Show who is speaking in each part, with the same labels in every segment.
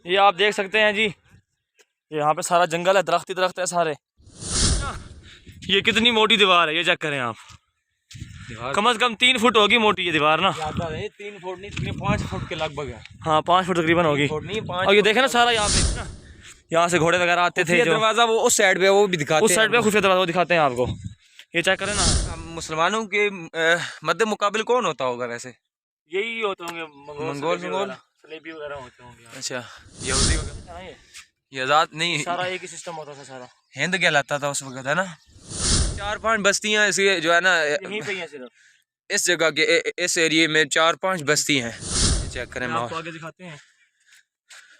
Speaker 1: ये आप देख सकते हैं जी, यहाँ पे सारा जंगल है, दरख्त ही दरख्त है सारे। ये कितनी मोटी दीवार है, ये चेक करें आप। कम से कम 3 फुट होगी मोटी ये दीवार ना।
Speaker 2: 3 फुट नहीं, 5 फुट के लगभग है।
Speaker 1: हाँ 5 फुट तकरीबन होगी। और ये देखे ना सारा यहाँ पे ना, यहाँ से घोड़े वगैरह आते थे।
Speaker 2: दरवाजा वो उस साइड पे, वो भी दिखाते हैं,
Speaker 1: उस साइड पे खुफिया दरवाजा दिखाते हैं आपको। ये चेक करें ना।
Speaker 2: मुसलमानों के मध्य मुकाबिल कौन होता होगा वैसे?
Speaker 1: यही होते होंगे
Speaker 2: मंगोल
Speaker 1: सलेबी वगैरह होते होंगे।
Speaker 2: अच्छा, यहूदी वगैरह। ये आजाद नहीं,
Speaker 1: सारा एक ही सिस्टम होता था सारा।
Speaker 2: हिंद कहलाता था उस वक्त, है ना। 4-5 बस्तियां इसके जो है ना
Speaker 1: यहीं पे ही हैं सिर्फ।
Speaker 2: इस जगह के इस एरिया में 4-5 बस्ती हैं। चेक करें,
Speaker 1: आपको आगे दिखाते हैं।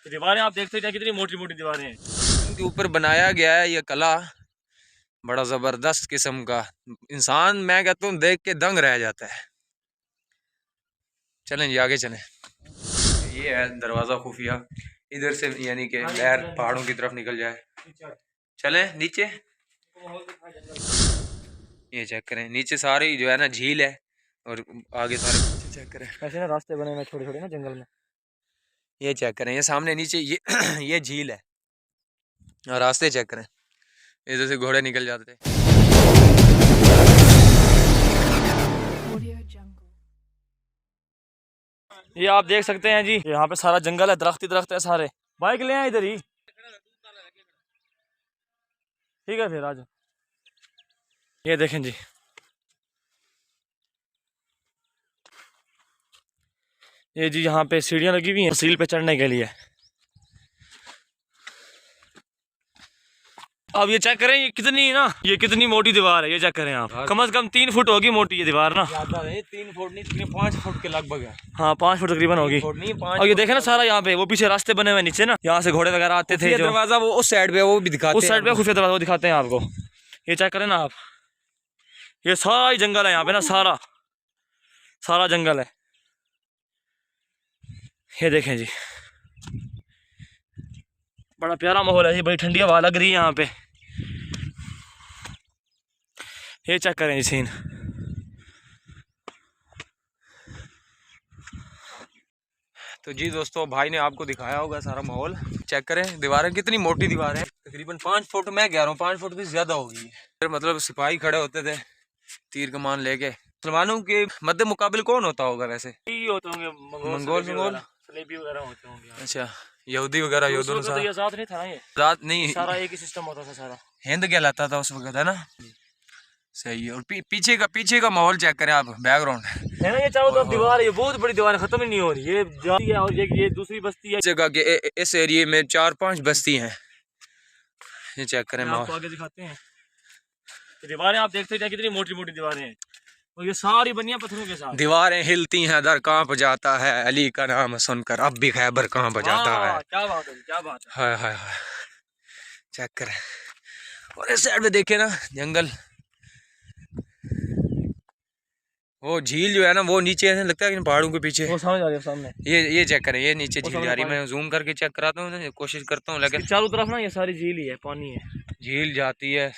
Speaker 1: दीवारें आप देखते हैं कितनी मोटी मोटी दीवारें हैं।
Speaker 2: इनके ऊपर बनाया गया है ये कला, बड़ा ज़बरदस्त किस्म का। इंसान मैं कहता हूँ देख के दंग रह जाता है। चलें जी आगे चलें। ये है दरवाज़ा खुफिया, इधर से यानी कि लहर पहाड़ों की तरफ निकल जाए। चलें नीचे, ये चेक करें नीचे सारी जो है ना झील है, और आगे सारे चेक करें
Speaker 1: ऐसे ना रास्ते बने हुए छोटे छोटे ना जंगल में।
Speaker 2: ये चेक करें, ये सामने नीचे ये ये झील है, और रास्ते चेक करें, इधर से घोड़े निकल जाते थे।
Speaker 1: ये आप देख सकते हैं जी, यहाँ पे सारा जंगल है, दरख्त ही दरख्त है सारे। बाइक ले आए इधर ही, ठीक है फिर आज। ये देखें जी, ये जी यहाँ पे सीढ़ियाँ लगी हुई हैं सील पे चढ़ने के लिए। अब ये चेक करें, ये कितनी मोटी दीवार है, ये चेक करें आप। कम से कम 3 फुट होगी मोटी ये दीवार ना।
Speaker 2: 3 फुट नहीं, 5 फुट के लगभग है।
Speaker 1: हाँ 5 फुट तकरीबन होगी। और ये देखे ना सारा यहाँ पे, वो पीछे रास्ते बने हुए नीचे ना, यहाँ से घोड़े वगैरह आते थे।
Speaker 2: दरवाजा वो उस साइड पे, वो भी दिखाते हैं,
Speaker 1: उस साइड पे खुफिया दरवाजा दिखाते हैं आपको। ये चेक करें ना आप, ये सारा ही जंगल है यहाँ पे ना, सारा जंगल है। ये देखें जी, बड़ा प्यारा माहौल है, ये बड़ी ठंडी हवा लग रही है यहाँ पे। ये चेक करें जी सीन।
Speaker 2: तो जी दोस्तों, भाई ने आपको दिखाया होगा सारा माहौल। चेक करें दीवारें, कितनी मोटी दीवार है, तकरीबन 5 फुट, मैं कह रहा हूँ 5 फुट भी ज्यादा होगी। फिर मतलब सिपाही खड़े होते थे तीर कमान लेके। मुसलमानों के मध्य मुकाबिल कौन होता होगा वैसे?
Speaker 1: यही होते होंगे
Speaker 2: मंगोल
Speaker 1: सलेबी वगैरह होते होंगे।
Speaker 2: अच्छा, यहूदी वगैरह।
Speaker 1: तो ये आजाद नहीं था ना, ये
Speaker 2: आजाद नहीं,
Speaker 1: सारा एक ही सिस्टम होता था सारा।
Speaker 2: हिंद कहलाता था उस वक्त, है ना। सही है। और पीछे का माहौल चेक करें आप, बैकग्राउंड
Speaker 1: है ना, ये चारों तरफ दीवार है, ये बहुत बड़ी दीवार है, खत्म ही नहीं हो रही। ये जाती है और ये दूसरी बस्ती है।
Speaker 2: जगह के इस एरिया में 4-5 बस्ती हैं। ये चेक करें,
Speaker 1: आपको आगे दिखाते हैं। दीवारें आप देखते हैं कितनी मोटी मोटी दीवारें हैं, और ये सारी बनी है पत्थरों के साथ।
Speaker 2: दीवारें हिलती हैं, दर कांप जाता है, अली का नाम सुनकर अब भी खैबर कांप जाता है।
Speaker 1: क्या बात है, क्या बात है।
Speaker 2: हाय हाय हाय, चेक करें। और इस साइड में देखे ना जंगल, वो झील जो है ना वो नीचे है, लगता है पहाड़ों के पीछे।
Speaker 1: वो समझ आ रही है सामने।
Speaker 2: ये चेक करें, ये नीचे झील जा रही है। मैं जूम करके चेक कराता हूँ, कोशिश करता हूँ, लेकिन
Speaker 1: चारों तरफ ना ये सारी झील ही है, पानी है,
Speaker 2: झील जाती है।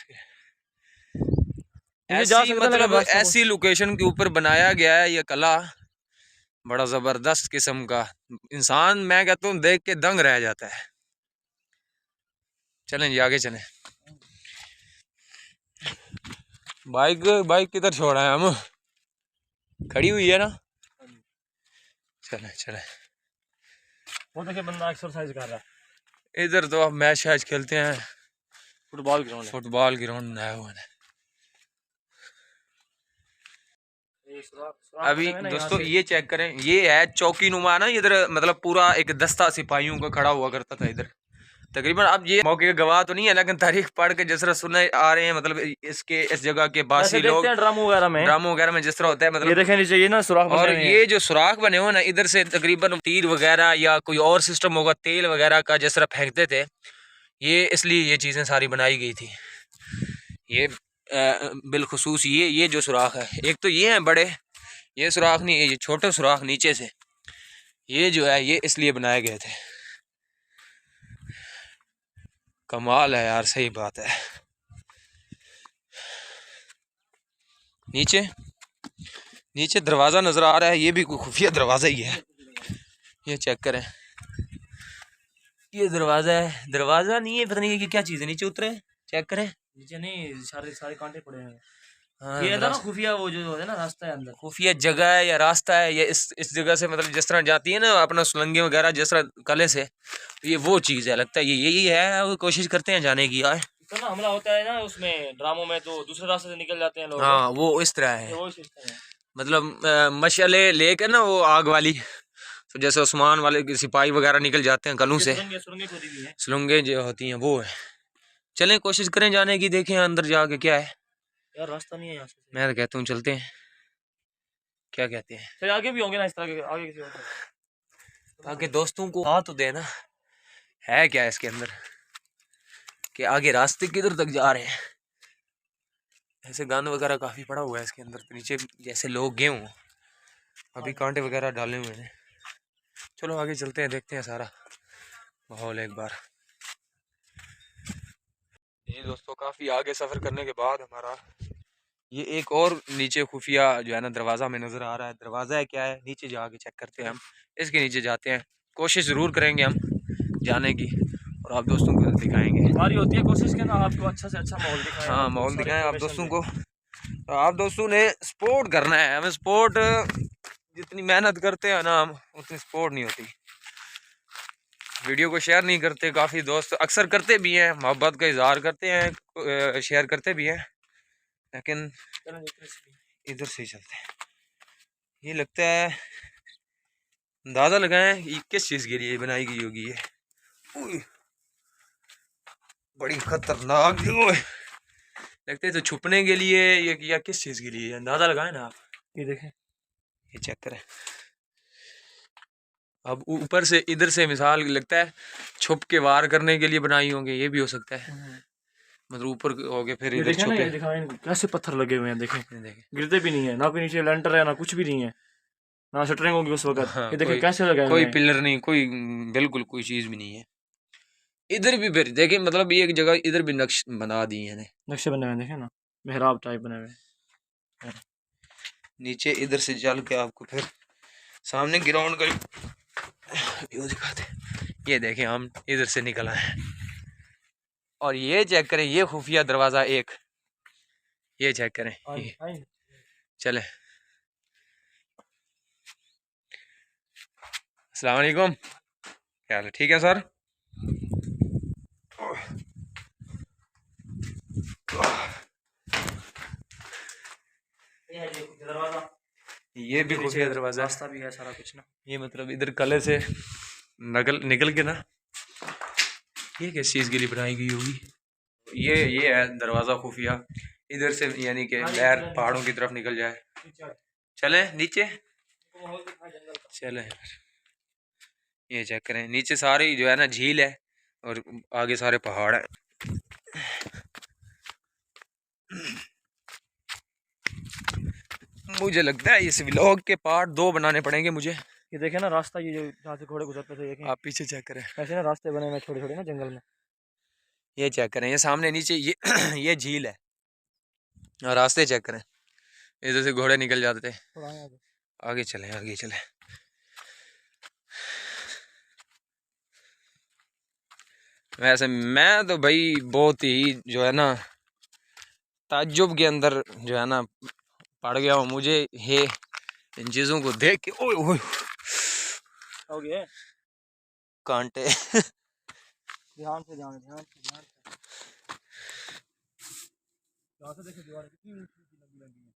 Speaker 2: ऐसी मतलब ऐसी लोकेशन के ऊपर बनाया गया है ये कला, बड़ा जबरदस्त किस्म का। इंसान मैं कहता हूँ देख के दंग रह जाता है। चलें जी आगे चलें। बाइक किधर छोड़ा है, हम खड़ी हुई है ना। चलें।
Speaker 1: वो देखिए बंदा एक्सरसाइज कर रहा है।
Speaker 2: इधर तो आप मैच शैच खेलते हैं,
Speaker 1: फुटबॉल
Speaker 2: ग्राउंड बनाया हुआ है। अभी दोस्तों ये चेक करें, ये है चौकी नुमा ना, इधर मतलब पूरा एक दस्ता सिपाहियों का खड़ा हुआ करता था इधर तकरीबन। अब ये मौके का गवाह तो नहीं है, लेकिन तारीख पढ़ के जिस तरह सुनने आ रहे हैं, मतलब इस जगह के बासी लोग ड्रामो वगैरह में जिस तरह होता है, मतलब
Speaker 1: ये देखने चाहिए ना सुराख।
Speaker 2: और ये जो सुराख बने हो ना, इधर से तकरीबन तीर वगैरह या कोई और सिस्टम होगा तेल वगैरह का जिस तरह फेंकते थे, ये इसलिए ये चीज़ें सारी बनाई गई थी। ये बिलखुसूस ये जो सुराख है, एक तो ये है बड़े, ये सुराख नहीं है, ये छोटे सुराख नीचे से, ये जो है ये इसलिए बनाए गए थे। कमाल है यार, सही बात है। नीचे दरवाज़ा नज़र आ रहा है, ये भी कोई खुफिया दरवाज़ा ही है। ये चेक करें, ये दरवाजा है, दरवाजा नहीं है, पता नहीं ये क्या चीज़ है। नीचे उतरे, चेक करें।
Speaker 1: नीचे नहीं, सारे सारे कांटे पड़े हैं।
Speaker 2: हाँ,
Speaker 1: ये था ना खुफिया, वो जो है ना रास्ता है अंदर।
Speaker 2: खुफिया जगह है या रास्ता है, या इस जगह से मतलब जिस तरह जाती है ना अपना सुलंगे वगैरह जिस तरह कले से, तो ये वो चीज़ है, लगता है ये यही है। वो कोशिश करते हैं जाने की यार।
Speaker 1: तो ना हमला होता है ना उसमें ड्रामों में, तो दूसरे रास्ते से निकल जाते हैं लोग।
Speaker 2: हाँ, वो इस तरह
Speaker 1: ये
Speaker 2: है,
Speaker 1: वही सिस्टम है।
Speaker 2: मतलब मशाले लेकर ना वो आग वाली, तो जैसे उस्मान वाले के सिपाही वगैरह निकल जाते हैं कलों से,
Speaker 1: सुरंगें खोदी हुई हैं।
Speaker 2: सुलंगे जो होती हैं वो है। चलें कोशिश करें जाने की, देखें अंदर जाके क्या है।
Speaker 1: यार रास्ता नहीं है यहाँ से।
Speaker 2: मैं तो कहता हूँ चलते हैं, क्या कहते हैं।
Speaker 1: फिर आगे भी होंगे ना इस तरह के, आगे किसी और
Speaker 2: ताकि दोस्तों को हाँ तो देना है क्या इसके अंदर, कि आगे रास्ते किधर तक जा रहे हैं। ऐसे गंद वगैरह काफ़ी पड़ा हुआ है इसके अंदर, तो नीचे जैसे लोग गए हों, अभी कांटे वगैरह डाले हुए हैं। चलो आगे चलते हैं, देखते हैं सारा माहौल एक बार। ये दोस्तों काफ़ी आगे सफ़र करने के बाद हमारा ये एक और नीचे खुफिया जो है ना दरवाज़ा हमें नज़र आ रहा है। दरवाज़ा है क्या है, नीचे जाके चेक करते हैं हम। इसके नीचे जाते हैं, कोशिश ज़रूर करेंगे हम जाने की, और आप दोस्तों को दिखाएंगे।
Speaker 1: हमारी होती है कोशिश के ना आपको अच्छा से अच्छा माहौल दिखाएं।
Speaker 2: हाँ, माहौल दिखाएं आप दोस्तों को। तो आप दोस्तों ने सपोर्ट करना है हमें। सपोर्ट जितनी मेहनत करते हैं ना हम, उतनी सपोर्ट नहीं होती। वीडियो को शेयर नहीं करते, काफ़ी दोस्त अक्सर करते भी हैं, मोहब्बत का इजहार करते हैं, शेयर करते भी हैं, लेकिन इधर से ही चलते हैं। ये लगता है अंदाज़ा लगाएं ये किस चीज़ के लिए बनाई गई होगी। ये बड़ी खतरनाक लगते है, तो छुपने के लिए या किस चीज़ के लिए, अंदाज़ा लगाएं ना आप।
Speaker 1: ये देखें,
Speaker 2: ये चेक करें। अब ऊपर से इधर से मिसाल लगता है छुप के वार करने के लिए बनाई होंगे, ये भी हो सकता है। मतलब ऊपर हो गए फिर इधर छुपे।
Speaker 1: ये दिखाएं कैसे पत्थर लगे हुए हैं, देखें गिरते भी नहीं है, ना कोई नीचे लेंटर है ना कुछ भी नहीं है, ना शटरिंग होगी उस वक्त।
Speaker 2: हाँ,
Speaker 1: ये देखें कैसे लगाए हुए
Speaker 2: कोई
Speaker 1: हैं।
Speaker 2: पिलर नहीं, कोई बिल्कुल कोई चीज़ भी नहीं है। इधर भी फिर देखें, मतलब ये एक जगह इधर भी नक्श बना दिए हैं,
Speaker 1: नक्शे बने हुए देखें ना, मेहराब टाइप बने हुए।
Speaker 2: नीचे इधर से चल के आपको फिर सामने ग्राउंड का व्यू दिखाते हैं। ये देखें हम इधर से निकल आए हैं, और ये चेक करें, ये खुफिया दरवाज़ा एक, ये चेक करें। ये चले, अस्सलाम वालेकुम, क्या हाल है? ठीक है सर। ये भी खुफिया दरवाज़ा,
Speaker 1: रास्ता भी है सारा कुछ ना।
Speaker 2: ये मतलब इधर कले से निकल के ना, ये किस चीज़ के लिए बनाई गई होगी। ये है दरवाज़ा खुफिया, इधर से यानी कि लहर पहाड़ों की तरफ निकल जाए। चले नीचे, चले ये चेक करें, नीचे सारी जो है ना झील है, और आगे सारे पहाड़ है। मुझे लगता है इस व्लॉग के पार्ट 2 बनाने पड़ेंगे मुझे।
Speaker 1: ये देखे ना रास्ता, ये जो जहाँ से घोड़े गुजरते थे, देखें
Speaker 2: आप पीछे चेक करें,
Speaker 1: ऐसे ना रास्ते बने हुए छोटे छोटे ना जंगल में।
Speaker 2: ये चेक करें, ये सामने नीचे ये ये झील है, और रास्ते चेक करें, इधर से घोड़े निकल जाते थे। आगे चले, आगे चले। वैसे मैं तो भाई बहुत ही जो है ना ताज्जुब के अंदर जो है ना पड़ गया हूँ। मुझे ये इन चीज़ों को देख के ओए ओए
Speaker 1: हो गया,
Speaker 2: कांटे।
Speaker 1: ध्यान से ध्यान ध्यान से ध्यान से देखे दीवार कितनी ऊंची लगी लगी है।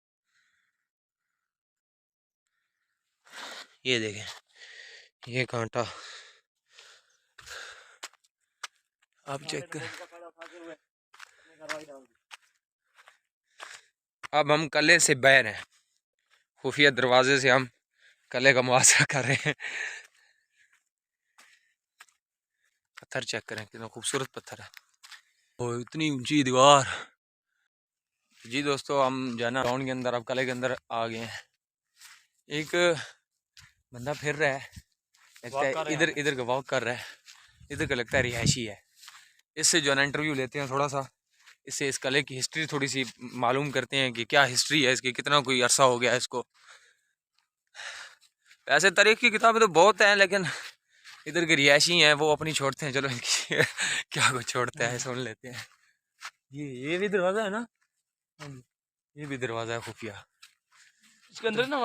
Speaker 2: ये देखें, ये कांटा आप चेक कर। अब हम कले से बैर हैं, खुफिया दरवाजे से हम कले का मुआवजा कर रहे हैं। पत्थर चेक करें, कितना खूबसूरत पत्थर है, ओ इतनी ऊंची दीवार। जी दोस्तों, हम जो है ना टाउन के अंदर, अब कले के अंदर आ गए हैं। एक बंदा फिर रहा है, लगता है इधर इधर का वॉक कर रहा है, इधर का लगता है रिहायशी है। इससे जो है ना इंटरव्यू लेते हैं थोड़ा सा, इससे इस कले की हिस्ट्री थोड़ी सी मालूम करते हैं कि क्या हिस्ट्री है इसकी, कितना कोई अरसा हो गया है इसको। वैसे तारीख की किताबें तो बहुत हैं, लेकिन इधर के रिहायशी हैं वो अपनी छोड़ते हैं, चलो इनकी क्या कुछ छोड़ते हैं सुन लेते हैं। ये भी दरवाज़ा है ना, ये भी दरवाज़ा है खुफिया।
Speaker 1: इसके अंदर ना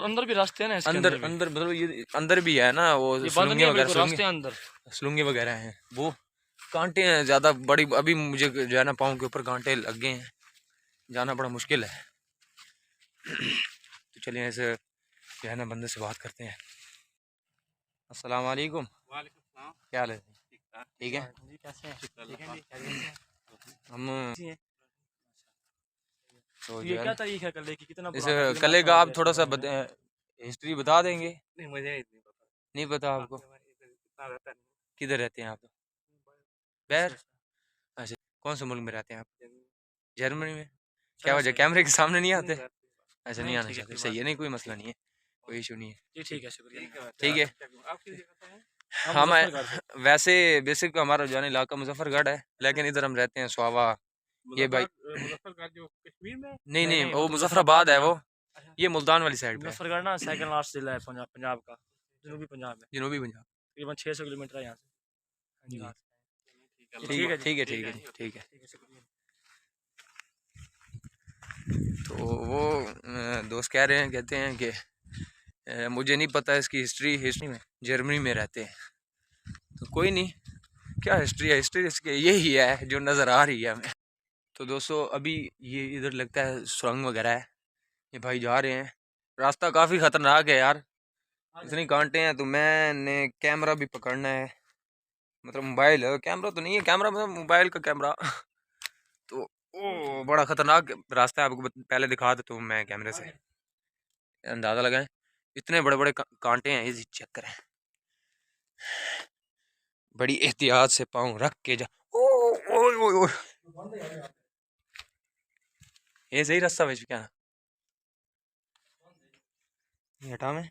Speaker 1: अंदर भी रास्ते हैं ना, इसके
Speaker 2: अंदर
Speaker 1: भी।
Speaker 2: अंदर मतलब ये अंदर भी है ना वो
Speaker 1: ये बंद
Speaker 2: सुलंगे
Speaker 1: नहीं है
Speaker 2: वगैरह,
Speaker 1: बिल्कुल, रास्ते हैं अंदर।
Speaker 2: सुलंगे वगैरह हैं, वो कांटे हैं ज़्यादा बड़ी, अभी मुझे जो है ना पाँव के ऊपर कांटे लग गए हैं, जाना बड़ा मुश्किल है। तो चलिए ऐसे जो है ना बंदे से बात करते हैं। अस्सलाम वालेकुम। क्या हाल है? ठीक है। हम तो
Speaker 1: ये क्या तारीख है कले की, कितना
Speaker 2: जैसे
Speaker 1: पुराना, कितना
Speaker 2: कले
Speaker 1: अच्छा
Speaker 2: का
Speaker 1: हो
Speaker 2: आप
Speaker 1: गया
Speaker 2: थोड़ा सा
Speaker 1: इसके बारे में?
Speaker 2: हिस्ट्री बता देंगे?
Speaker 3: नहीं मुझे नहीं पता।
Speaker 2: नहीं पता आपको?
Speaker 3: इतना रहता नहीं।
Speaker 2: किधर रहते हैं आप? बैर? अच्छा, कौन से मुल्क में रहते हैं आप? जर्मनी में? क्या वजह, कैमरे के सामने नहीं आते? अच्छा नहीं आना चाहते, सही है, नहीं कोई मसला नहीं है, कोई इशू नहीं है।
Speaker 1: जी ठीक है, शुक्रिया।
Speaker 2: ठीक है।
Speaker 3: आप किस जगह से हैं?
Speaker 2: हम
Speaker 1: मुजफ्फरगढ़ से।
Speaker 2: वैसे बेसिक हमारा जो है ना इलाका मुजफ्फरगढ़ है, लेकिन इधर हम रहते हैं स्वावा। ये भाई
Speaker 3: मुजफ्फरगढ़ जो कश्मीर में है?
Speaker 2: नहीं नहीं,
Speaker 1: नहीं,
Speaker 2: वो
Speaker 1: वो तो
Speaker 2: मुजफ्फराबाद है, वो
Speaker 1: अच्छा।
Speaker 2: ये मुल्तान वाली साइड पे है,
Speaker 1: मुजफ्फरगढ़ ना सेकंड लास्ट जिला है पंजाब, पंजाब का, जनूबी पंजाब में।
Speaker 2: जनूबी पंजाब।
Speaker 1: तकरीबन 600 किलोमीटर है यहाँ से। हाँ जी,
Speaker 2: जी।
Speaker 1: हाँ।
Speaker 2: ठीक
Speaker 1: ठीक है
Speaker 2: है
Speaker 1: जी।
Speaker 2: ठीक है ठीक है ठीक है।
Speaker 1: ठीक है, शुक्रिया।
Speaker 2: तो वो दोस्त कह रहे हैं, कहते हैं कि मुझे नहीं पता इसकी हिस्ट्री में जर्मनी में रहते हैं। तो कोई नहीं, क्या हिस्ट्री है, हिस्ट्री इसके यही है जो नज़र आ रही है हमें। तो दोस्तों अभी ये इधर लगता है सुरंग वगैरह है, ये भाई जा रहे हैं, रास्ता काफ़ी ख़तरनाक है यार, इतनी कांटे हैं। तो मैंने कैमरा भी पकड़ना है, मतलब मोबाइल है, कैमरा तो नहीं है, कैमरा मतलब मोबाइल का कैमरा। तो ओ बड़ा ख़तरनाक रास्ता है, आपको पहले दिखा देता हूँ मैं कैमरे से, अंदाज़ा लगाएं, इतने बड़े बड़े कांटे हैं, ये चेक करें, बड़ी एहतियात से पाँव रख के जा। ओ ओ ओ, ओ। ये सही रास्ता बच क्या, ये हटा में।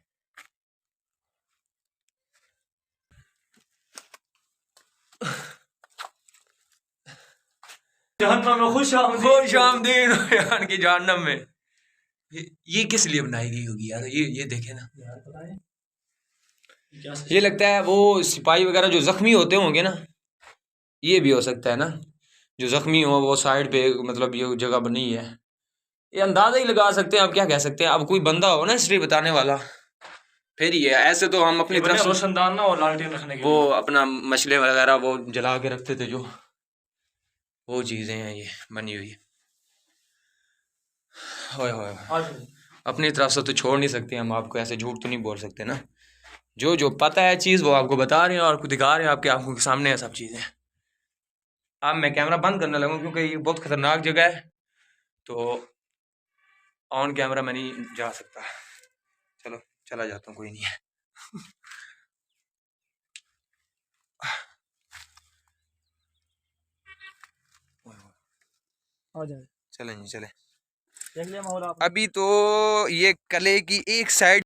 Speaker 1: जहन्नम में खुश
Speaker 2: खुश आमदीद हो यार की जहन्नम में। ये किस लिए बनाई गई होगी यार, ये देखे ना, ये लगता है वो सिपाही वगैरह जो जख्मी होते होंगे ना, ये भी हो सकता है ना, जो जख्मी हो वो साइड पे मतलब ये जगह बनी है, ये अंदाजा ही लगा सकते हैं। अब क्या कह सकते हैं, अब कोई बंदा हो ना हिस्ट्री बताने वाला, फिर ये ऐसे तो हम अपनी तरफ से
Speaker 1: रोशनदान ना, और लालटेन रखने के
Speaker 2: वो
Speaker 1: लिए।
Speaker 2: अपना मछले वगैरह वो जला के रखते थे, जो वो चीज़ें हैं ये बनी हुई। होए होए, अपनी तरफ से तो छोड़ नहीं सकते हम, आपको ऐसे झूठ तो नहीं बोल सकते ना, जो जो पता है चीज़ वो आपको बता रहे हैं और आपको दिखा रहे हैं, आपके आंखों के सामने है सब चीज़ें। अब मैं कैमरा बंद करने लगूँ क्योंकि ये बहुत ख़तरनाक जगह है, तो ऑन कैमरा मैं नहीं जा सकता। चलो चला जाता हूँ, कोई नहीं है। चलें जी चलें।
Speaker 1: देख लिया माहौल आप?
Speaker 2: अभी तो ये कले की एक साइड